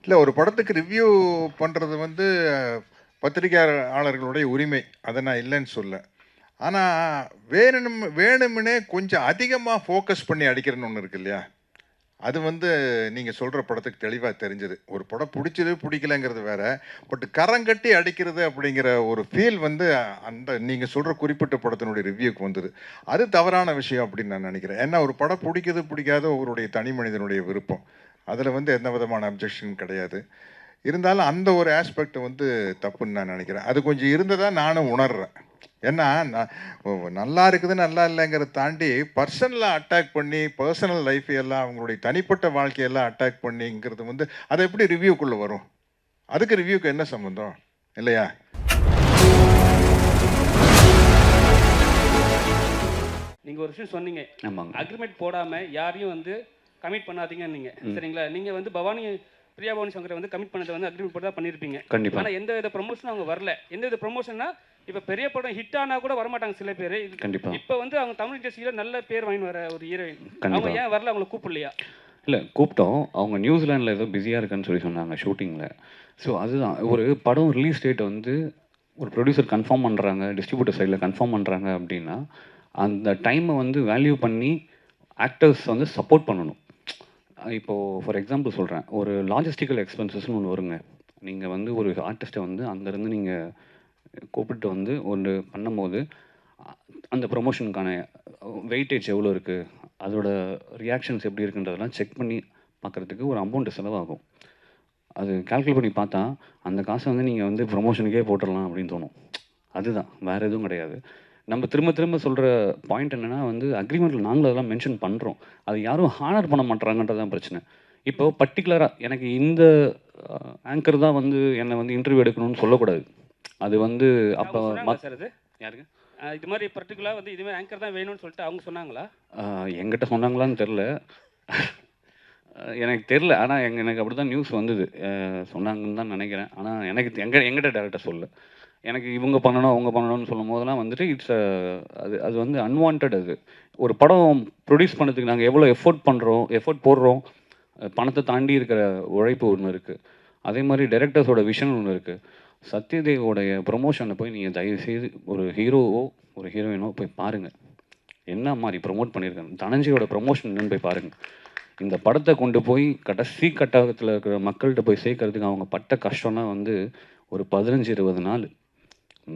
இல்லை, ஒரு படத்துக்கு ரிவ்யூ பண்ணுறது வந்து பத்திரிகையாளர்களுடைய உரிமை. அதை நான் இல்லைன்னு சொல்ல. ஆனால் வேணும்னே கொஞ்சம் அதிகமாக ஃபோக்கஸ் பண்ணி அடிக்கிறேன்னு ஒன்று இருக்கு இல்லையா? அது வந்து நீங்கள் சொல்கிற படத்துக்கு தெளிவாக தெரிஞ்சது. ஒரு படம் பிடிச்சது பிடிக்கலங்கிறது வேற. பட் கரங்கட்டி அடிக்கிறது அப்படிங்கிற ஒரு ஃபீல் வந்து அந்த நீங்கள் சொல்கிற குறிப்பிட்ட படத்தினுடைய ரிவ்யூக்கு வந்தது. அது தவறான விஷயம் அப்படின்னு நான் நினைக்கிறேன். ஏன்னா ஒரு படம் பிடிக்குது பிடிக்காத ஒருவருடைய தனி மனிதனுடைய விருப்பம். அதில் வந்து எந்த விதமான அப்ஜெக்ஷன் கிடையாது. இருந்தாலும் அந்த ஒரு ஆஸ்பெக்ட் வந்து தப்புன்னு நான் நினைக்கிறேன். அது கொஞ்சம் இருந்ததா நானும் உணர்றேன். ஏன்னா நல்லா இருக்குது நல்லா இல்லைங்கிறத தாண்டி பர்சனலாக அட்டாக் பண்ணி பர்சனல் லைஃப் எல்லாம் அவங்களுடைய தனிப்பட்ட வாழ்க்கையெல்லாம் அட்டாக் பண்ணிங்கிறது வந்து அதை எப்படி ரிவ்யூக்குள்ளே வரும்? அதுக்கு ரிவ்யூக்கு என்ன சம்மந்தம் இல்லையா? நீங்கள் ஒரு விஷயம் சொன்னீங்க, ஆமாங்க. அக்ரிமெண்ட் போடாமல் யாரையும் வந்து கமிட் பண்ணாதீங்கன்னு நீங்கள். சரிங்களா? நீங்கள் வந்து பிரியா பவானி சங்கரை வந்து கமிட் பண்ணதை வந்து அக்ரிமெண்ட் போட்டு தான் பண்ணியிருப்பீங்க. கண்டிப்பா. ஆனால் எந்த வித ப்ரொமோஷனும் அவங்க வரல. எந்த வித ப்ரொமோஷன்னா இப்போ பெரிய படம் ஹிட் ஆனால் கூட வரமாட்டாங்க சில பேர். கண்டிப்பா. இப்போ வந்து அவங்க தமிழ் இண்டஸ்ட்ரியில் நல்ல பேர் வாங்கி வர ஒரு ஹீரோயின், அவங்க கண்டிப்பா. ஏன் வரல? அவங்கள கூப்பிடலையா? இல்லை, கூப்பிட்டோம். அவங்க நியூசிலாண்டில் ஏதோ பிஸியாக இருக்குன்னு சொல்லி சொன்னாங்க ஷூட்டிங்கில். ஸோ அதுதான் ஒரு படம் ரிலீஸ் டேட் வந்து ஒரு ப்ரொடியூசர் கன்ஃபார்ம் பண்ணுறாங்க, டிஸ்ட்ரிபியூட்டர் சைடில் கன்ஃபார்ம் பண்ணுறாங்க அப்படின்னா, அந்த டைமை வந்து வேல்யூ பண்ணி ஆக்டர்ஸ் வந்து சப்போர்ட் பண்ணணும். இப்போது ஃபார் எக்ஸாம்பிள் சொல்கிறேன், ஒரு லாஜிஸ்டிக்கல் எக்ஸ்பென்சஸ்னு ஒன்று வருங்க. நீங்கள் வந்து ஒரு ஆர்டிஸ்ட்டை வந்து அங்கேருந்து நீங்கள் கூப்பிட்டு வந்து ஒன்று பண்ணும்போது, அந்த ப்ரொமோஷனுக்கான வெயிட்டேஜ் எவ்வளோ இருக்குது, அதோட ரியாக்ஷன்ஸ் எப்படி இருக்குன்றதெல்லாம் செக் பண்ணி பார்க்குறதுக்கு ஒரு அமௌண்ட்டு செலவாகும். அது கால்குலேட் பண்ணி பார்த்தா, அந்த காசை வந்து நீங்கள் வந்து ப்ரொமோஷனுக்கே போட்டுடலாம் அப்படின்னு தோணும். அதுதான், வேறு எதுவும் கிடையாது. நம்ம திரும்ப திரும்ப சொல்கிற பாயிண்ட் என்னென்னா வந்து அக்ரிமெண்ட்டில் நாங்களும் அதெல்லாம் மென்ஷன் பண்ணுறோம். அது யாரும் ஹானர் பண்ண மாட்றாங்கன்றது தான் பிரச்சனை. இப்போ பர்ட்டிகுலராக எனக்கு இந்த ஆங்கர் தான் வந்து என்னை வந்து இன்டர்வியூ எடுக்கணும்னு சொல்லக்கூடாது. அது வந்து அப்போ சார் அது யாருங்க? இது மாதிரி பர்டிகுலராக வந்து இதுமாதிரி ஆங்கர் தான் வேணும்னு சொல்லிட்டு அவங்க சொன்னாங்களா? என்கிட்ட சொன்னாங்களான்னு தெரில. எனக்கு தெரில. ஆனால் எனக்கு அப்படி தான் நியூஸ் வந்தது. சொன்னாங்கன்னு தான் நினைக்கிறேன். ஆனால் எனக்கு எங்கிட்ட டேரெக்டாக சொல்லல. எனக்கு இவங்க பண்ணணும், அவங்க பண்ணணும்னு சொல்லும் போதெல்லாம் வந்துட்டு இட்ஸ் அது அது வந்து அன்வான்டட் அது. ஒரு படம் ப்ரொடியூஸ் பண்ணதுக்கு நாங்கள் எவ்வளோ எஃபோர்ட் போடுறோம். பணத்தை தாண்டி இருக்கிற உழைப்பு ஒன்று இருக்குது. அதே மாதிரி டைரக்டர்ஸோட விஷன் ஒன்று இருக்குது. சத்யதேவோடைய ப்ரொமோஷனை போய் நீங்கள் தயவுசெய்து ஒரு ஹீரோவோ ஒரு ஹீரோயினோ போய் பாருங்கள். என்ன மாதிரி ப்ரொமோட் பண்ணியிருக்காங்க. தனஞ்சயோட ப்ரொமோஷன் என்னன்னு போய் பாருங்கள். இந்த படத்தை கொண்டு போய் கடைசி கட்டத்தில் இருக்கிற மக்கள்கிட்ட போய் சேர்க்கறதுக்கு அவங்க பட்ட கஷ்டம்லாம் வந்து ஒரு 15-20 நாள்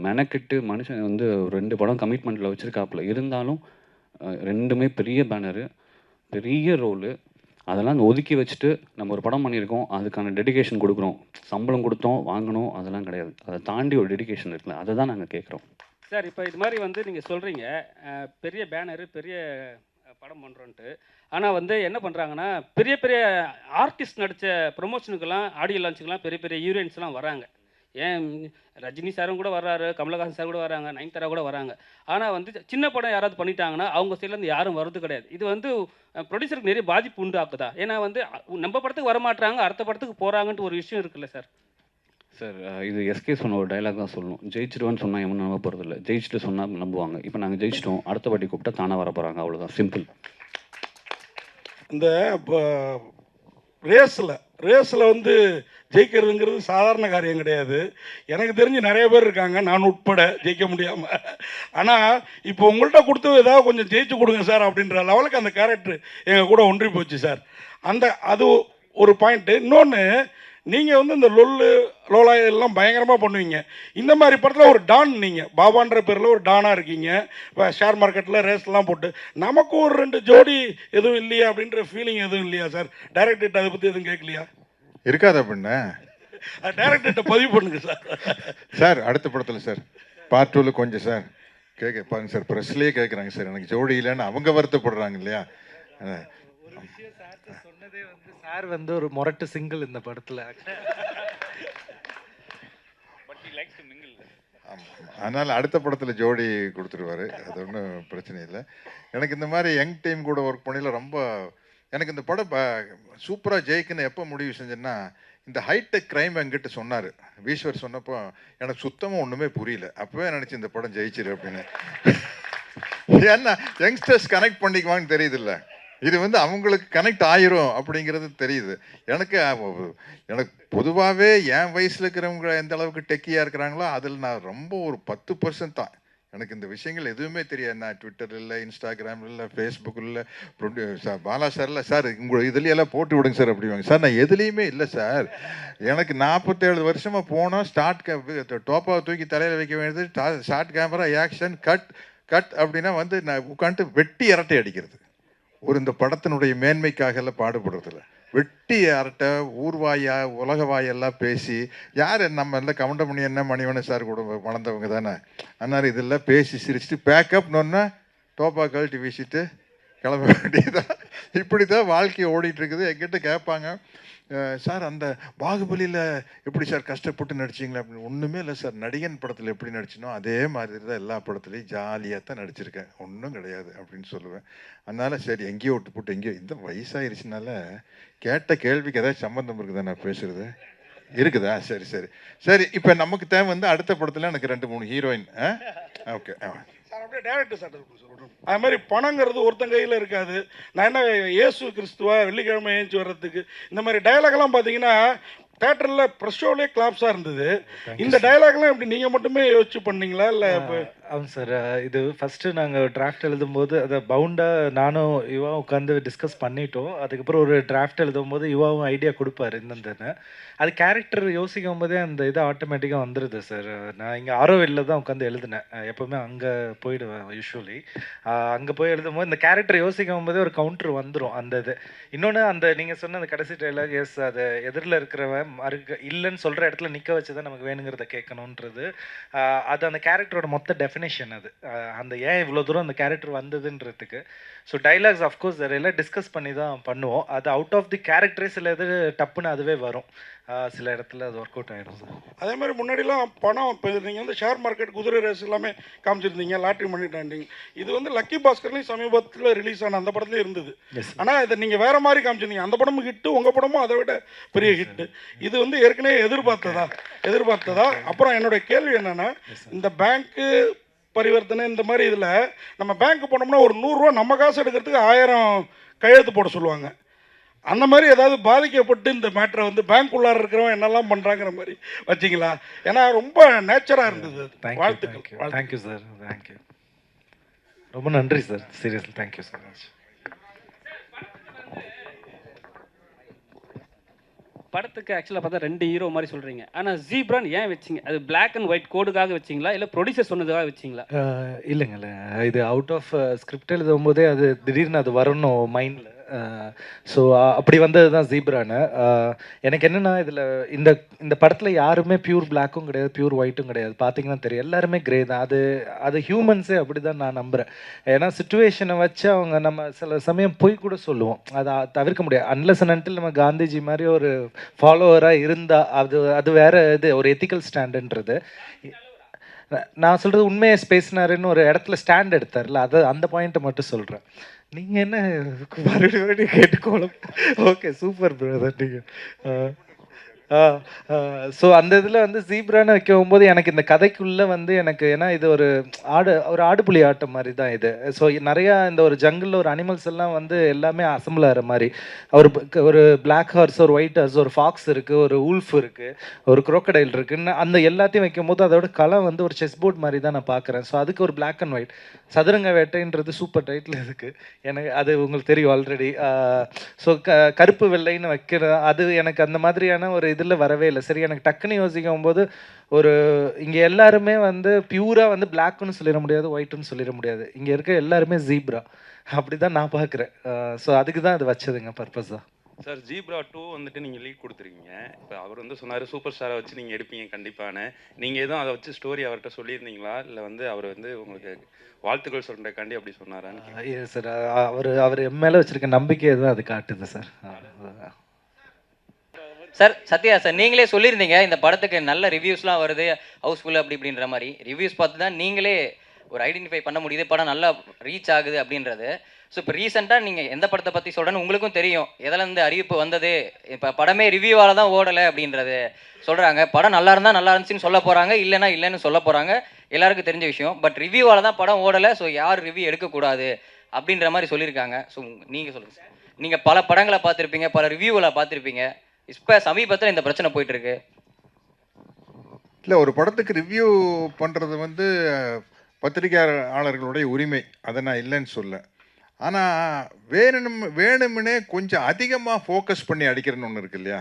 மெனக்கெட்டு மனுஷன் வந்து 2 படம் கமிட்மெண்ட்டில் வச்சுருக்காப்புல. இருந்தாலும் 2மே பெரிய பேனரு, பெரிய ரோலு. அதெல்லாம் ஒதுக்கி வச்சுட்டு நம்ம ஒரு படம் பண்ணியிருக்கோம், அதுக்கான டெடிகேஷன் கொடுக்குறோம். சம்பளம் கொடுத்தோம், வாங்கணும், அதெல்லாம் கிடையாது. அதை தாண்டி ஒரு டெடிகேஷன் இருக்குல்ல, அதை தான் நாங்கள் கேட்குறோம். சார், இப்போ இது மாதிரி வந்து நீங்கள் சொல்கிறீங்க பெரிய பேனரு, பெரிய படம் பண்ணுறோன்ட்டு. ஆனால் வந்து என்ன பண்ணுறாங்கன்னா, பெரிய பெரிய ஆர்டிஸ்ட் நடித்த ப்ரொமோஷனுக்கெல்லாம், ஆடியோ லான்ச்சுக்கெல்லாம் பெரிய பெரிய ஹீரோயின்ஸ்லாம் வராங்க. ஏன் ரஜினி சாரும் கூட வர்றாரு, கமலஹாசன் சார் கூட வராங்க, நயன்தாரா கூட வராங்க. ஆனால் வந்து சின்ன படம் யாராவது பண்ணிட்டாங்கன்னா அவங்க சைட்லேருந்து யாரும் வர்றது கிடையாது. இது வந்து ப்ரொடியூசருக்கு நிறைய பாதிப்பு உண்டாக்குதா? ஏன்னா வந்து நம்ம படத்துக்கு வரமாட்டாங்க, அடுத்த படத்துக்கு போகிறாங்கன்ட்டு ஒரு விஷயம் இருக்குல்ல சார்? சார், இது எஸ்கே சொன்ன ஒரு டைலாக் தான் சொல்லணும். ஜெயிச்சிடுவேன்னு சொன்னால் எவனும் நம்ப போகிறதில்ல. ஜெயிச்சுட்டு சொன்னால் நம்புவாங்க. இப்போ நாங்கள் ஜெயிச்சிட்டோம், அடுத்த வாட்டி கூப்பிட்டா தானாக வர போகிறாங்க, அவ்வளோதான், சிம்பிள். இந்த ரேஸில் வந்து ஜெயிக்கிறதுங்கிறது சாதாரண காரியம் கிடையாது. எனக்கு தெரிஞ்சு நிறைய பேர் இருக்காங்க, நான் உட்பட, ஜெயிக்க முடியாமல். ஆனால் இப்போ உங்கள்கிட்ட கொடுத்து ஏதாவது கொஞ்சம் ஜெயிச்சு கொடுங்க சார் அப்படின்ற லெவலுக்கு அந்த கேரக்டர் எங்கள் கூட ஒன்றி போச்சு சார். அது ஒரு பாயிண்ட்டு. இன்னொன்று, நீங்கள் வந்து இந்த லோலா இதெல்லாம் பயங்கரமாக பண்ணுவீங்க. இந்த மாதிரி படத்தில் ஒரு டான், நீங்கள் பாபான்ற பேரில் ஒரு டானாக இருக்கீங்க. இப்போ ஷேர் மார்க்கெட்டில் ரேஸ்லாம் போட்டு நமக்கு ஒரு 2 ஜோடி எதுவும் இல்லையா அப்படின்ற ஃபீலிங் எதுவும் இல்லையா சார்? டைரக்டர்கிட்ட அதை பற்றி எதுவும் கேட்கலையா? இருக்காது அப்படின்னா டைரக்டர்கிட்ட பதிவு பண்ணுங்க சார். சார் அடுத்த படத்தில் சார் பார்ட் 2 கொஞ்சம் சார் பாருங்க சார், ப்ரெஸ்லேயே கேட்குறாங்க சார், எனக்கு ஜோடி இல்லைன்னு அவங்க வருத்தப்படுறாங்க இல்லையா? ஒரு விஷயம் சார் சொன்னதே வந்து சார் வந்து ஒரு மொரட்டு சிங்கிள் இந்த படத்துல. அதனால் அடுத்த படத்தில் ஜோடி கொடுத்துருவாரு, அது ஒன்றும் பிரச்சனை இல்லை. எனக்கு இந்த மாதிரி யங் டீம் கூட ஒர்க் பண்ணல ரொம்ப எனக்கு இந்த படம் சூப்பராக ஜெயிக்குன்னு எப்போ முடிவு செஞ்சேன்னா, இந்த ஹைடெக் கிரைம் என்கிட்ட சொன்னார் ஈஸ்வர். சொன்னப்போ எனக்கு சுத்தமாக ஒன்றுமே புரியல. அப்போவே நினச்சி இந்த படம் ஜெயிச்சிரு அப்படின்னு. ஏன்னா யங்ஸ்டர்ஸ் கனெக்ட் பண்ணிக்குவான்னு தெரியுது இல்லை. இது வந்து அவங்களுக்கு கனெக்ட் ஆயிரும் அப்படிங்கிறது தெரியுது. எனக்கு எனக்கு பொதுவாகவே என் வயசில் இருக்கிறவங்க எந்த அளவுக்கு டெக்கியாக இருக்கிறாங்களோ அதில் நான் ரொம்ப ஒரு 10% தான். எனக்கு இந்த விஷயங்கள் எதுவுமே தெரியாது. நான் ட்விட்டர் இல்லை, இன்ஸ்டாகிராம் இல்லை, ஃபேஸ்புக் இல்லை, பாலா சார் இல்லை சார் உங்கள் இதுலையெல்லாம் போட்டு விடுங்க சார் அப்படிவாங்க. சார் நான் எதுலேயுமே இல்லை சார். எனக்கு 47 வருஷமாக போனோம். டோப்பாவை தூக்கி தலையில் வைக்க வேண்டியது, short camera, action, cut cut அப்படின்னா வந்து நான் உட்காந்துட்டு வெட்டி அரட்டை அடிக்கிறது. இந்த படத்தினுடைய மேன்மைக்காக எல்லாம் பாடுபடுறதில்ல. வெட்டி அரட்டை, ஊர்வாயா உலக வாயெல்லாம் பேசி, யார் நம்ம எல்லாம் கவுண்டமணி என்ன மணிவண்ணன் சார் கூட வளர்ந்தவங்க தானே. அதனால் இதெல்லாம் பேசி சிரிச்சுட்டு பேக்கப்னோன்னா டோப்பா கழட்டி வீசிட்டு கிளம்ப வேண்டியதான். இப்படி தான் வாழ்க்கையை ஓடிட்டு இருக்குது. என்கிட்ட கேட்பாங்க, சார் அந்த பாகுபலியில் எப்படி சார் கஷ்டப்பட்டு நடிச்சிங்களா அப்படின்னு. ஒன்றுமே இல்லை சார், நடிகன் படத்தில் எப்படி நடிச்சினோ அதே மாதிரி தான் எல்லா படத்துலையும் ஜாலியாக தான் நடிச்சிருக்கேன், ஒன்றும் கிடையாது அப்படின்னு சொல்லுவேன். அதனால் சரி எங்கேயோ விட்டு போட்டு எங்கேயோ இந்த வயசாயிருச்சுனால கேட்ட கேள்விக்கு ஏதாச்சும் சம்மந்தம் இருக்குதா நான் பேசுகிறது? இருக்குதா? சரி சரி சரி. இப்போ நமக்கு தேவை வந்து அடுத்த படத்தில் எனக்கு 2-3 ஹீரோயின். ஓகே சார் அப்படியே டேரக்டர் சார் சொல்கிறேன். அது மாதிரி பணங்கிறது ஒருத்தன் கையில் இருக்காது. நான் என்ன இயேசு கிறிஸ்துவா வெள்ளிக்கிழமை ஏஞ்சி வர்றதுக்கு இந்த மாதிரி டயலாக்லாம் பார்த்தீங்கன்னா தேட்டரில் ப்ரெஸ் ஷோலேயே கிளாப்ஸாக இருந்தது. இந்த டயலாக்லாம் எப்படி நீங்கள் மட்டுமே யோசிச்சு பண்ணீங்களா இல்லை? இப்போ ஆமாம் சார். இது ஃபஸ்ட்டு நாங்கள் டிராஃப்ட் எழுதும்போது அதை பவுண்டாக நானும் யுவாவும் உட்காந்து டிஸ்கஸ் பண்ணிட்டோம். அதுக்கப்புறம் ஒரு டிராஃப்ட் எழுதும்போது யுவாவும் ஐடியா கொடுப்பாரு என்னன்னு. அது கேரக்டர் யோசிக்கும் போதே அந்த இது ஆட்டோமேட்டிக்காக வந்துடுது சார். நான் இங்கே ஆரோவில்ல தான் உட்காந்து எழுதினேன். எப்போவுமே அங்கே போயிடுவேன் யூஸ்வலி. அங்கே போய் எழுதும்போது இந்த கேரக்டர் யோசிக்கும் போதே ஒரு கவுண்டர் வந்துடும் அந்த இது. இன்னொன்று அந்த நீங்கள் சொன்ன அந்த கடைசி டைலாக், எஸ் அது எதிரில் இருக்கிறவன் இல்லைன்னு சொல்கிற இடத்துல நிற்க வச்சு தான் நமக்கு வேணுங்கிறத கேட்கணுன்றது. அது அந்த கேரக்டரோட மொத்த டெஃபினேஷன். அது அந்த ஏன் இவ்வளோ தூரம் அந்த கேரக்டர் வந்ததுன்றதுக்கு. ஸோ டைலாக்ஸ் அஃப்கோர்ஸ் எல்லாம் டிஸ்கஸ் பண்ணி தான் பண்ணுவோம். அது அவுட் ஆஃப் தி கேரக்டரே சில இது டப்புன்னு அதுவே வரும். சில இடத்துல அது ஒர்க் அவுட் ஆகிடும் சார். அதே மாதிரி முன்னாடிலாம் பணம் இப்போ நீங்கள் வந்து ஷேர் மார்க்கெட், குதிரை ரேஸ் எல்லாமே காமிச்சிருந்தீங்க, லாட்ரி மணி டாண்டிங். இது வந்து லக்கி பாஸ்கர்லையும் சமீபத்தில் ரிலீஸ் ஆன அந்த படத்துலேயும் இருந்தது. ஆனால் இதை நீங்கள் வேறு மாதிரி காமிச்சிருந்தீங்க. அந்த படமும் ஹிட்டு, உங்கள் படமும் அதை விட பெரிய ஹிட்டு. இது வந்து ஏற்கனவே எதிர்பார்த்ததா? அப்புறம் என்னுடைய கேள்வி என்னென்னா, இந்த பேங்க்கு பரிவர்த்தனை இந்த மாதிரி இதில் நம்ம பேங்க்கு போனோம்னா ஒரு 100 ரூபா நம்ம காசு எடுக்கிறதுக்கு 1000 கையெழுத்து போட சொல்லுவாங்க. அந்த மாதிரி ஏதாவது பாதிக்கப்பட்டு இந்த மேட்டரை வந்து பேங்க் உள்ளார இருக்கிறவன் என்னெல்லாம் பண்ணுறாங்கிற மாதிரி வச்சிங்களா? ஏன்னா ரொம்ப நேச்சராக இருந்தது. வாழ்த்துக்கள். Thank you sir. தேங்க்யூ, ரொம்ப நன்றி sir. Seriously thank you so much. படத்துக்கு ஆக்சுவலாக பார்த்தா 2 ஹீரோ மாதிரி சொல்கிறீங்க. ஆனால் ஜீப்ரான் ஏன் வச்சிங்க? அது பிளாக் அண்ட் ஒயிட் கோடுக்காக வச்சிங்களா இல்லை ப்ரொடியூசர் சொன்னதுக்காக வச்சிங்களா? இல்லைங்கள, இது அவுட் ஆஃப் ஸ்கிரிப்ட் எழுதும் போதே அது திடீர்னு அது வரணும் மைண்டில். ஸோ அப்படி வந்தது தான் ஜீப்ரானு. எனக்கு என்னென்னா இதில் இந்த படத்தில் யாருமே பியூர் பிளாக்கும் கிடையாது, பியூர் ஒயிட்டும் கிடையாது. பார்த்தீங்கன்னா தெரியும், எல்லாருமே கிரே தான். அது ஹியூமன்ஸே அப்படி தான் நான் நம்புகிறேன். ஏன்னா சுச்சுவேஷனை வச்சு அவங்க நம்ம சில சமயம் பொய் கூட சொல்லுவோம், அதை தவிர்க்க முடியாது. அன்லெஸ் அண்ட் அன்டில் நம்ம காந்திஜி மாதிரி ஒரு ஃபாலோவராக இருந்தால் அது வேறு இது ஒரு எத்திக்கல் ஸ்டாண்டுன்றது. நான் சொல்கிறது உண்மையை பேசினாருன்னு ஒரு இடத்துல ஸ்டாண்ட் எடுத்தார்ல, அந்த பாயிண்ட்டை மட்டும் சொல்கிறேன். நீங்கள் என்ன மறுபடியும் கேட்டுக்கோளும். ஓகே, சூப்பர் பிரதர் நீங்கள். ஸோ அந்த இதில் வந்து ஜீப்ரான்னு வைக்கும் போது எனக்கு இந்த கதைக்குள்ளே வந்து எனக்கு, ஏன்னா இது ஒரு ஆடுபுலி ஆட்டம் மாதிரி தான் இது. ஸோ நிறையா இந்த ஒரு ஜங்கிளில் ஒரு அனிமல்ஸ் எல்லாம் வந்து எல்லாமே அசம்பிள் ஆகிற மாதிரி, ஒரு பிளாக் ஹார்ஸ், ஒரு ஒயிட் ஹார்ஸ், ஒரு ஃபாக்ஸ் இருக்குது, ஒரு உல்ஃப் இருக்குது, ஒரு குரோக்கடைல் இருக்குன்னு அந்த எல்லாத்தையும் வைக்கும் போது அதோட களம் வந்து ஒரு செஸ் போர்ட் மாதிரி தான் நான் பார்க்குறேன். ஸோ அதுக்கு ஒரு பிளாக் அண்ட் ஒயிட் சதுரங்க வேட்டைன்றது சூப்பர் டைட்டில் இருக்குது. எனக்கு அது உங்களுக்கு தெரியும் ஆல்ரெடி. ஸோ கருப்பு வெள்ளைன்னு வைக்கிற அது எனக்கு அந்த மாதிரியான ஒரு இதில் வரவே இல்லை. சரி, எனக்கு டக்குன்னு யோசிக்கும் போது இங்கே எல்லாருமே வந்து பியூராக வந்து பிளாக்குன்னு சொல்லிட முடியாது, ஒயிட்டுன்னு சொல்லிட முடியாது. இங்கே இருக்க எல்லாருமே ஜீப்ரா, அப்படி தான் நான் பார்க்குறேன். ஸோ அதுக்கு தான் அது வச்சதுங்க பர்பஸாக. சார், ஜீப்ரா 2 வந்துட்டு நீங்கள் லீட் கொடுத்துருக்கீங்க. இப்போ அவர் வந்து சொன்னார் சூப்பர் ஸ்டாரை வச்சு நீங்கள் எடுப்பீங்க கண்டிப்பான. நீங்கள் எதுவும் அதை வச்சு ஸ்டோரி அவர்கிட்ட சொல்லியிருந்தீங்களா, இல்லை வந்து அவர் வந்து உங்களுக்கு வாழ்த்துக்கள் சொல்கிறக்காண்டி அப்படி சொன்னாரான்னு? சார், அவர் என் மேலே வச்சுருக்க நம்பிக்கை தான் அது காட்டுது சார். சார், சத்யா சார், நீங்களே சொல்லியிருந்தீங்க இந்த படத்துக்கு நல்ல ரிவ்யூஸ்லாம் வருது, ஹவுஸ்ஃபுல் அப்படி இப்படின்ற மாதிரி. ரிவ்யூஸ் பார்த்து தான் நீங்களே ஒரு ஐடென்டிஃபை பண்ண முடியுது படம் நல்லா ரீச் ஆகுது அப்படின்றது. ஸோ இப்போ ரீசெண்டாக நீங்கள் எந்த படத்தை பற்றி சொல்கிறேன்னு உங்களுக்கும் தெரியும். எதிலேருந்து அறிவிப்பு வந்தது, இப்போ படமே ரிவ்யூவால் தான் ஓடலை அப்படின்றது சொல்கிறாங்க. படம் நல்லா இருந்தால் நல்லா இருந்துச்சுன்னு சொல்ல போகிறாங்க, இல்லைன்னா இல்லைன்னு சொல்ல போகிறாங்க, எல்லாருக்கும் தெரிஞ்ச விஷயம். பட் ரிவ்யூவால் தான் படம் ஓடலை, ஸோ யார் ரிவ்யூ எடுக்கக்கூடாது அப்படின்ற மாதிரி சொல்லியிருக்காங்க. ஸோ நீங்கள் சொல்லுங்கள் சார். நீங்கள் பல படங்களை பார்த்துருப்பீங்க, பல ரிவ்யூவில் பார்த்துருப்பீங்க. இப்போ சமீபத்தில் இந்த பிரச்சனை போயிட்டுருக்கு. இல்லை, ஒரு படத்துக்கு ரிவ்யூ பண்ணுறது வந்து பத்திரிகையாளர்களுடைய உரிமை, அதை நான் இல்லைன்னு சொல்ல. ஆனால் வேணும்னே கொஞ்சம் அதிகமாக ஃபோக்கஸ் பண்ணி அடிக்கிறேன்னு ஒன்று இருக்கு இல்லையா,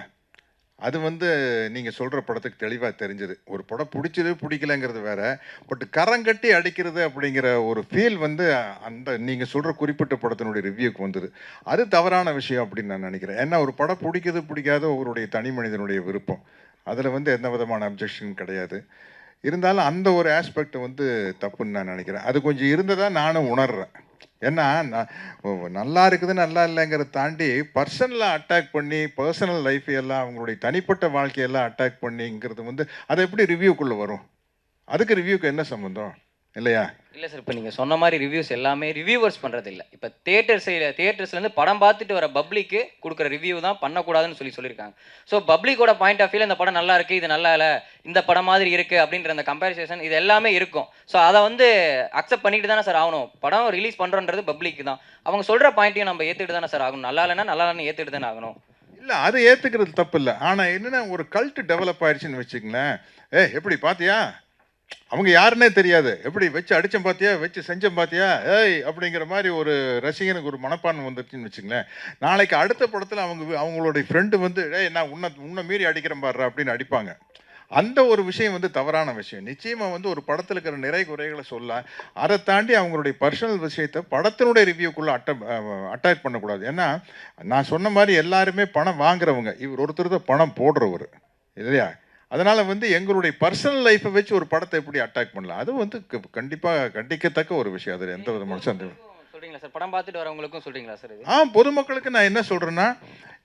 அது வந்து நீங்கள் சொல்கிற படத்துக்கு தெளிவாக தெரிஞ்சது. ஒரு படம் பிடிச்சது பிடிக்கலங்கிறது வேற, பட் கரங்கட்டி அடிக்கிறது அப்படிங்கிற ஒரு ஃபீல் வந்து அந்த நீங்கள் சொல்கிற குறிப்பிட்ட படத்தினுடைய ரிவ்யூக்கு வந்தது. அது தவறான விஷயம் அப்படின்னு நான் நினைக்கிறேன். ஏன்னா ஒரு படம் பிடிக்குது பிடிக்காத ஒருவருடைய தனி மனிதனுடைய விருப்பம், அதில் வந்து எந்த விதமான அப்ஜெக்ஷன் கிடையாது. இருந்தாலும் அந்த ஒரு ஆஸ்பெக்ட் வந்து தப்புன்னு நான் நினைக்கிறேன். அது கொஞ்சம் இருந்ததாக நானும் உணர்றேன். ஏன்னா நல்லா இருக்குது நல்லா இல்லைங்கிறத தாண்டி பர்சனலாக அட்டாக் பண்ணி பர்சனல் லைஃப் எல்லாம் அவங்களுடைய தனிப்பட்ட வாழ்க்கையெல்லாம் அட்டாக் பண்ணிங்கிறது வந்து அது எப்படி ரிவ்யூக்குள்ளே வரும்? அதுக்கு ரிவ்யூக்கு என்ன சம்மந்தம் இல்லையா? இல்லை சார், இப்போ நீங்கள் சொன்ன மாதிரி ரிவ்யூஸ் எல்லாமே ரிவ்யூவர்ஸ் பண்ணுறது இல்லை. இப்போ தியேட்டர்ஸ்லேருந்து படம் பார்த்துட்டு வர பப்ளிக்கு கொடுக்குற ரிவ்யூ தான் பண்ணக்கூடாதுன்னு சொல்லியிருக்காங்க. ஸோ பப்ளிக்கோட பாயிண்ட் ஆஃப் வியூவில் இந்த படம் நல்லா இருக்குது, இது நல்லா இல்லை, இந்த படம் மாதிரி இருக்குது அப்படின்ற அந்த கம்பேரிசேஷன் இது எல்லாமே இருக்கும். ஸோ அதை வந்து அக்செப்ட் பண்ணிட்டு தானே சார் ஆகணும். படம் ரிலீஸ் பண்ணுறோன்றது பப்ளிக் தான். அவங்க சொல்கிற பாயிண்ட்டையும் நம்ம ஏற்றுக்கிட்டு தானே சார் ஆகணும். நல்லா இல்லைன்னா நல்லா இல்லைன்னு ஏற்றுக்கிட்டு தானே ஆகணும். இல்லை, அது ஏற்றுக்கிறது தப்பு இல்லை. ஆனால் என்னென்னா ஒரு கல்ட் டெவலப் ஆயிடுச்சுன்னு வச்சுங்களேன். எப்படி பார்த்தியா, அவங்க யாருன்னே தெரியாது, எப்படி வச்சு அடித்தம் பார்த்தியா, வச்சு செஞ்சம் பார்த்தியா, ஏய் அப்படிங்கிற மாதிரி ஒரு ரசிகனுக்கு ஒரு மனப்பான்மை வந்துருச்சுன்னு வச்சுங்களேன். நாளைக்கு அடுத்த படத்தில் அவங்களுடைய ஃப்ரெண்டு வந்து நான் உன்னை மீறி அடிக்கிறேன் பாடுறா அப்படின்னு அடிப்பாங்க. அந்த ஒரு விஷயம் வந்து தவறான விஷயம். நிச்சயமாக வந்து ஒரு படத்தில் இருக்கிற நிறை குறைகளை சொல்ல, அதை தாண்டி அவங்களுடைய பர்சனல் விஷயத்தை படத்தினுடைய ரிவ்யூக்குள்ளே அட்டாக் பண்ணக்கூடாது. ஏன்னா நான் சொன்ன மாதிரி எல்லாருமே பணம் வாங்குறவங்க, இவர் ஒருத்தர் தான் பணம் போடுறவர் இல்லையா. அதனால் வந்து எங்களுடைய பர்சனல் லைஃப்பை வச்சு ஒரு படத்தை எப்படி அட்டாக் பண்ணலாம், அது வந்து கண்டிப்பாக கண்டிக்கத்தக்க ஒரு விஷயம். அதில் எந்த விதமான சந்தேகம் சொல்கிறீங்களா சார்? படம் பார்த்துட்டு வரவங்களுக்கும் சொல்கிறீங்களா சார்? பொதுமக்களுக்கு நான் என்ன சொல்கிறேன்னா,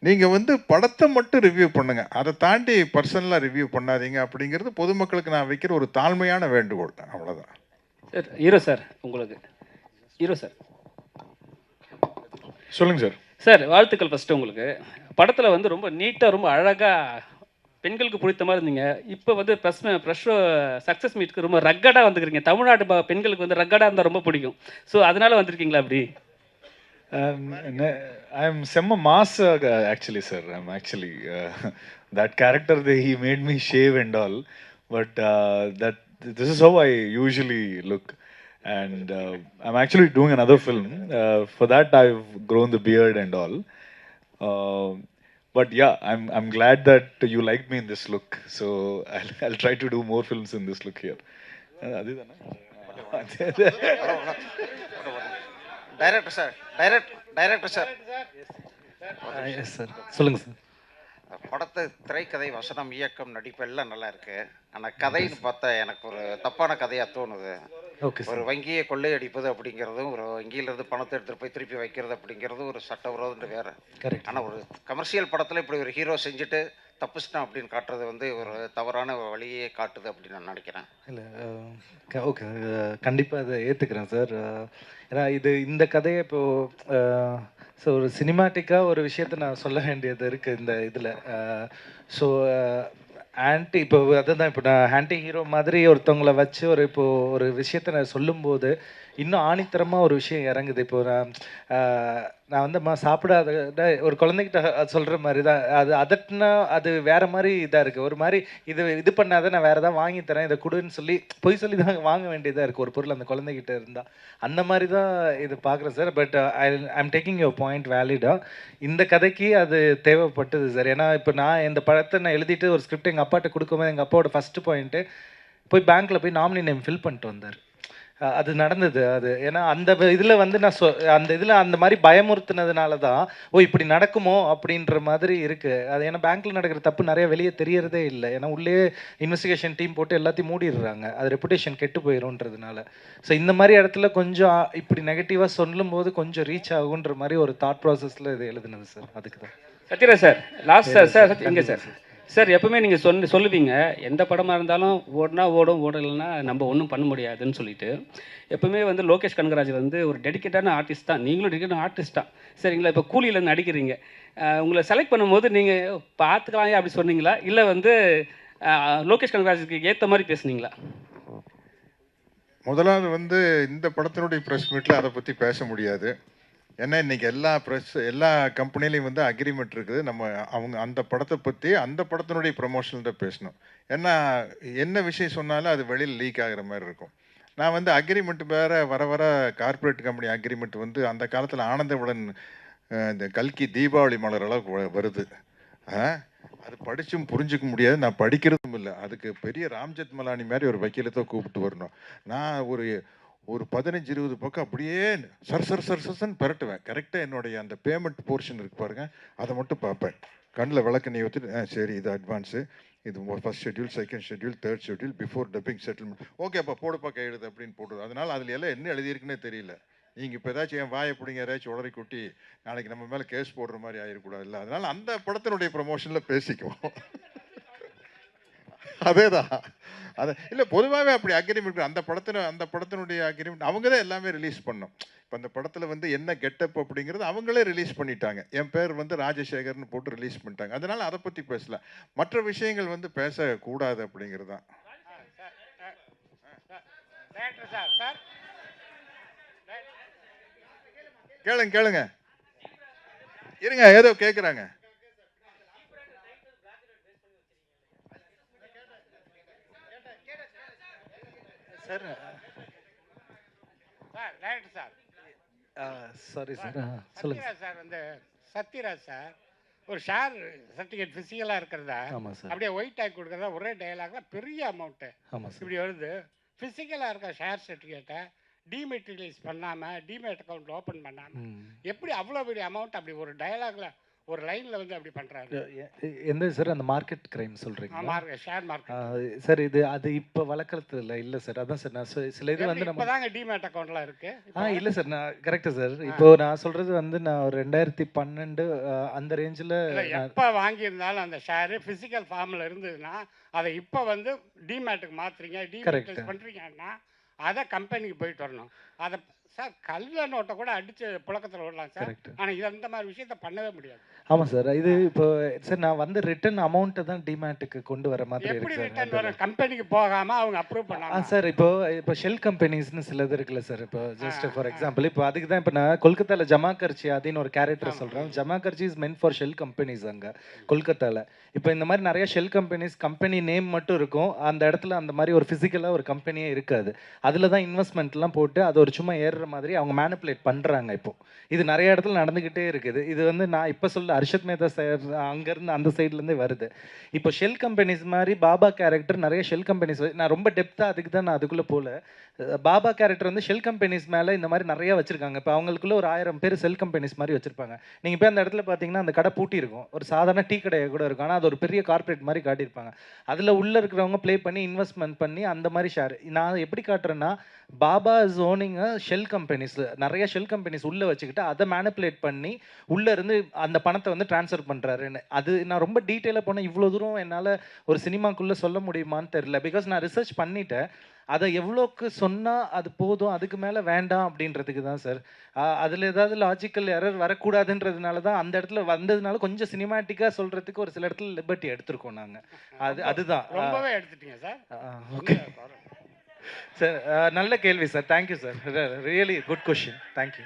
நீங்கள் வந்து படத்தை மட்டும் ரிவ்யூ பண்ணுங்க, அதை தாண்டி பர்சனலாக ரிவ்யூ பண்ணாதீங்க அப்படிங்கிறது பொதுமக்களுக்கு நான் வைக்கிற ஒரு தாழ்மையான வேண்டுகோள். அவ்வளோதான் சார். ஹீரோ சார், உங்களுக்கு ஹீரோ சார் சொல்லுங்கள் சார். சார் வாழ்த்துக்கள் ஃபஸ்ட்டு உங்களுக்கு. படத்தில் வந்து ரொம்ப நீட்டாக ரொம்ப அழகாக பெண்களுக்கு பிடித்த மாதிரி இருந்தீங்க. இப்போ வந்து ப்ரெஷ் சக்ஸஸ் மீட்டுக்கு ரொம்ப ரக்கடாக வந்துக்கிறீங்க. தமிழ்நாட்டு பெண்களுக்கு வந்து ரக்கடாக இருந்தால் ரொம்ப பிடிக்கும். ஸோ அதனால் வந்திருக்கீங்களா அப்படி? I am semma mass actually sir. I'm actually that character he made me shave and all, but this is how I usually look, and I'm actually doing another film. For that I've grown the beard and all. But yeah, I'm glad that you liked me in this look. So I'll try to do more films in this look here. Director sir, director sir. Yes sir, சொல்லுங்கள் sir. படத்தை திரைக்கதை, வசனம், இயக்கம், நடிப்பு எல்லாம் நல்லா இருக்கு. ஆனால் கதைன்னு பார்த்தா எனக்கு ஒரு தப்பான கதையாக தோணுது. Okay sir. ஒரு வங்கியை கொள்ளையடிப்பது அப்படிங்கிறதும், ஒரு வங்கியிலிருந்து பணத்தை எடுத்துகிட்டு போய் திருப்பி வைக்கிறது அப்படிங்கிறதும் ஒரு சட்டவிரோதம் வேறு. கரெக்ட். ஆனால் ஒரு கமர்ஷியல் படத்தில் இப்படி ஒரு ஹீரோ செஞ்சுட்டு தப்புச்சிட்டான் அப்படின்னு காட்டுறது வந்து ஒரு தவறான வழியே காட்டுது அப்படின்னு நான் நினைக்கிறேன். இல்லை, ஓகே, கண்டிப்பாக அதை ஏற்றுக்கிறேன் சார். ஏன்னா இந்த கதையை இப்போது ஸோ ஒரு சினிமாட்டிக்காக ஒரு விஷயத்த நான் சொல்ல வேண்டியது இருக்குது இந்த இதில். ஸோ இப்போ அதுதான், இப்போ நான் ஆன்டி ஹீரோ மாதிரி ஒருத்தவங்களை வச்சு ஒரு விஷயத்த நான் சொல்லும்போது இன்னும் ஆணித்தரமாக ஒரு விஷயம் இறங்குது. இப்போ நான் வந்து சாப்பிடாத ஒரு குழந்தைகிட்ட சொல்கிற மாதிரி தான் அது. அதட்டுனா அது வேறு மாதிரி இதாக இருக்குது. ஒரு மாதிரி இது பண்ணாத, நான் வேறு எதாவது வாங்கி தரேன், இதை கொடுன்னு சொல்லி பொய் சொல்லி தான் வாங்க வேண்டியதாக இருக்குது ஒரு பொருள் அந்த குழந்தைகிட்ட இருந்தால். அந்த மாதிரி தான் இது பார்க்குறேன் sir. But I'm taking your point வேலிடாக. இந்த கதைக்கு அது தேவைப்பட்டது சார். ஏன்னா இப்போ நான் இந்த படத்தை நான் எழுதிட்டு ஒரு ஸ்கிரிப்ட் எங்கள் அப்பாட்ட கொடுக்கும்போது எங்கள் அப்பாவோட ஃபஸ்ட்டு பாயிண்ட்டு போய் பேங்க்கில் போய் நாமினி நேம் ஃபில் பண்ணிட்டு வந்தார். அது நடந்தது. அது ஏன்னா அந்த இதில் வந்து நான் அந்த இதில் அந்த மாதிரி பயமுறுத்தினதுனால தான் இப்படி நடக்குமோ அப்படின்ற மாதிரி இருக்குது. அது ஏன்னா பேங்க்கில் நடக்கிற தப்பு நிறைய வெளியே தெரியறதே இல்லை. ஏன்னா உள்ளே இன்வெஸ்டிகேஷன் டீம் போட்டு எல்லாத்தையும் மூடிடுறாங்க, அது ரெப்புடேஷன் கெட்டு போயிடும்ன்றதுனால. ஸோ இந்த மாதிரி இடத்துல கொஞ்சம் இப்படி நெகட்டிவாக சொல்லும்போது கொஞ்சம் ரீச் ஆகுன்ற மாதிரி ஒரு தாட் ப்ராசஸில் இது எழுதுனது சார். அதுக்கு தான். சத்யராஜ் சார், லாஸ்ட் சார் எங்கே சார்? சார் எப்பவுமே நீங்கள் சொல்லுவீங்க எந்த படமாக இருந்தாலும் ஓடினா ஓடும், ஓடலைன்னா நம்ம ஒன்றும் பண்ண முடியாதுன்னு சொல்லிட்டு. எப்பவுமே வந்து லோகேஷ் கனகராஜ் வந்து ஒரு டெடிக்கேட்டான ஆர்டிஸ்ட் தான், நீங்களும் டெடிக்கேட்டான ஆர்டிஸ்ட் தான் சரிங்களா. இப்போ கூலியில் நடிக்கிறீங்க, உங்களை செலக்ட் பண்ணும்போது நீங்கள் பார்த்துக்கலாம் அப்படி சொன்னீங்களா, இல்லை வந்து லோகேஷ் கனகராஜுக்கு ஏற்ற மாதிரி பேசுனீங்களா? முதலாவது வந்து இந்த படத்தினுடைய ப்ரெஸ் மீட்டில் அதை பற்றி பேச முடியாது. ஏன்னா இன்றைக்கி எல்லா கம்பெனிலையும் வந்து அக்ரிமெண்ட் இருக்குது. நம்ம அவங்க அந்த படத்தை பற்றி அந்த படத்தினுடைய ப்ரமோஷன் தான் பேசணும். ஏன்னா என்ன விஷயம் சொன்னாலும் அது வெளியில் லீக் ஆகிற மாதிரி இருக்கும். நான் வந்து அக்ரிமெண்ட் வேறு வர கார்ப்பரேட் கம்பெனி அக்ரிமெண்ட் வந்து அந்த காலத்தில் ஆனந்தவுடன் இந்த கல்கி தீபாவளி மலர் அளவுக்கு வருது. அது படிச்சும் புரிஞ்சுக்க முடியாது. நான் படிக்கிறதும் இல்லை. அதுக்கு பெரிய ராம்ஜெத் மலானி மாதிரி ஒரு வக்கீலத்தை கூப்பிட்டு வரணும். நான் ஒரு 15-20 பக்கம் அப்படியே சர்ன்னு பெரட்டுவேன். கரெக்டாக என்னுடைய அந்த பேமெண்ட் போர்ஷன் இருக்கு பாருங்க, அதை மட்டும் பார்ப்பேன். கண்ணில் விளக்கெண்ணெய் ஊற்றிட்டு சரி இது அட்வான்ஸு, இது first schedule, second schedule, third schedule, before dubbing settlement, ஓகேப்பா போடுப்பா கையெழுது அப்படின்னு போடுது. அதனால் அதில் எல்லாம் என்ன எழுதியிருக்குன்னே தெரியல. நீங்கள் இப்போ ஏதாச்சும் என் வாயை பிடிங்க ஏதாச்சும் உடறி குட்டி நாளைக்கு நம்ம மேலே கேஸ் போடுற மாதிரி ஆகிடக்கூடாது இல்லை. அதனால் அந்த படத்தினுடைய ப்ரமோஷனில் பேசிக்குவோம். அதே தான் அது இல்லை, பொதுவாகவே அப்படி அக்ரிமெண்ட் அந்த படத்தினுடைய அக்ரிமெண்ட் அவங்க தான் எல்லாமே ரிலீஸ் பண்ணோம். இப்போ அந்த படத்தில் வந்து என்ன கெட்டப் அப்படிங்கிறது அவங்களே ரிலீஸ் பண்ணிட்டாங்க. என் பேர் வந்து ராஜசேகர்னு போட்டு ரிலீஸ் பண்ணிட்டாங்க. அதனால் அதை பற்றி பேசலாம். மற்ற விஷயங்கள் வந்து பேசக்கூடாது அப்படிங்கிறது தான். கேளுங்க இருங்க, ஏதோ கேட்குறாங்க. Sir director sir sorry sir சொல்லுங்கள் சார். வந்து சத்யராஜ் சார் ஒரு ஷேர் சர்டிஃபிகேட் ஃபிசிக்கலாக இருக்கிறதா ஆமாம் சார். அப்படியே ஒயிட் ஆகி கொடுக்குறதா ஒரே டைலாக்ல பெரிய அமௌண்ட்டு ஆமாம் சார். இப்படி வருது. ஃபிசிக்கலாக இருக்க ஷேர் சர்டிஃபிகேட்டை டிமெட்டீரியலைஸ் பண்ணாமல் டிமேட் அக்கௌண்ட் ஓப்பன் பண்ணாமல் எப்படி அவ்வளோ பெரிய அமௌண்ட் அப்படி ஒரு டயலாக்ல ஒரு லைனில் வந்து அப்படி பண்ணுறாங்க? எந்த சார் அந்த மார்க்கெட் கிரைம் சொல்கிறீங்க? ஷேர் மார்க்கெட் சார் இது அது இப்போ வளர்க்குறதுல இல்லை சார். அதான் சார் நான் சில இது வந்து நம்ம தாங்க டிமேட் அக்கௌண்ட்லாம் இருக்கு. இல்லை சார், நான் கரெக்டாக சார். இப்போ நான் சொல்கிறது வந்து நான் ஒரு 2012 அந்த ரேஞ்சில் எப்போ வாங்கியிருந்தாலும் அந்த ஷேரு ஃபிசிக்கல் ஃபார்மில் இருந்ததுன்னா அதை இப்போ வந்து டிமேட்டுக்கு மாற்றுறீங்க, டிமேட் பண்ணுறீங்கன்னா அதை கம்பெனிக்கு போயிட்டு வரணும். அதை சார் கல்ல நோட்டை கூட அடிச்சு புழக்கத்தில் விடலாம் சார். ஆனால் இது அந்த மாதிரி விஷயத்த பண்ணவே முடியாது. ஆமாம் சார். இது இப்போ சார் நான் வந்து ரிட்டர்ன் அமௌண்ட்டை தான் டிமேட்டுக்கு கொண்டு வர மாதிரி எப்படி இருக்கு ரிட்டர்ன் சார். வர கம்பெனிக்கு போகாமல் அவங்க அப்ரூவ் பண்ணாங்க சார். இப்போ ஷெல் கம்பெனிஸ்னு சிலது இருக்குல்ல சார். இப்போ ஜஸ்ட் ஃபார் எக்ஸாம்பிள் இப்போ அதுக்கு தான் இப்போ நான் கொல்கத்தாவில் ஜமாகர்ச்சி அப்படின்னு ஒரு கேரக்டர் சொல்கிறேன். ஜமாகர்ச்சி is meant for shell companies அங்கே கொல்கத்தாவில். இப்போ இந்த மாதிரி நிறைய ஷெல் கம்பெனிஸ் கம்பெனி நேம் மட்டும் இருக்கும். அந்த இடத்துல அந்த மாதிரி ஒரு ஃபிசிக்கலாக ஒரு கம்பெனியே இருக்காது. அதில் தான் இன்வெஸ்ட்மெண்ட்லாம் போட்டு அது ஒரு சும்மா ஏறுற மாதிரி அவங்க மேனிப்புலேட் பண்ணுறாங்க. இப்போ இது நிறைய இடத்துல நடந்துக்கிட்டே இருக்குது. இது வந்து நான் இப்போ சொல்ல அர்ஷத் மேத்தா சார் அங்கேருந்து அந்த சைட்லேருந்தே வருது. இப்போ ஷெல் கம்பெனிஸ் மாதிரி பாபா கேரக்டர் நிறைய ஷெல் கம்பெனிஸ், நான் ரொம்ப டெப்த்தாக அதுக்கு தான் நான் அதுக்குள்ளே போகல. பாபா கேரக்டர் வந்து ஷெல் கம்பெனிஸ் மேலே இந்த மாதிரி நிறையா வச்சுருக்காங்க. இப்போ அவங்களுக்குள்ள ஒரு 1000 பேர் செல் கம்பெனிஸ் மாதிரி வச்சுருப்பாங்க. நீங்கள் போய் அந்த இடத்துல பார்த்தீங்கன்னா அந்த கடை பூட்டி இருக்கும். ஒரு சாதாரண டீ கடையை கூட இருக்கும். ஆனால் அது ஒரு பெரிய கார்ப்பரேட் மாதிரி காட்டியிருப்பாங்க. அதில் உள்ளே இருக்கிறவங்க ப்ளே பண்ணி இன்வெஸ்ட்மெண்ட் பண்ணி அந்த மாதிரி ஷேர். நான் எப்படி காட்டுறேன்னா Baba is owning shell companies, நிறைய ஷெல் கம்பெனிஸ் உள்ளே வச்சுக்கிட்டு அதை மேனிப்புலேட் பண்ணி உள்ளே இருந்து அந்த பணத்தை வந்து ட்ரான்ஸ்ஃபர் பண்ணுறாருன்னு. அது நான் ரொம்ப டீட்டெயிலாக போனேன். இவ்வளோ தூரம் என்னால் ஒரு சினிமாக்குள்ளே சொல்ல முடியுமான்னு தெரில. பிகாஸ் நான் ரிசர்ச் பண்ணிட்டேன். அதை எவ்வளோக்கு சொன்னால் அது போதும், அதுக்கு மேலே வேண்டாம் அப்படின்றதுக்கு தான் சார். அதில் ஏதாவது லாஜிக்கல் எரர் வரக்கூடாதுன்றதுனால தான் அந்த இடத்துல வந்ததுனால கொஞ்சம் சினிமாட்டிக்காக சொல்கிறதுக்கு ஒரு சில இடத்துல லிபர்ட்டி எடுத்திருக்கோம் நாங்கள். அதுதான் ரொம்பவே எடுத்துட்டீங்க சார். ஓகே சார், நல்ல கேள்வி sir. Thank you sir. Really good question. Thank you.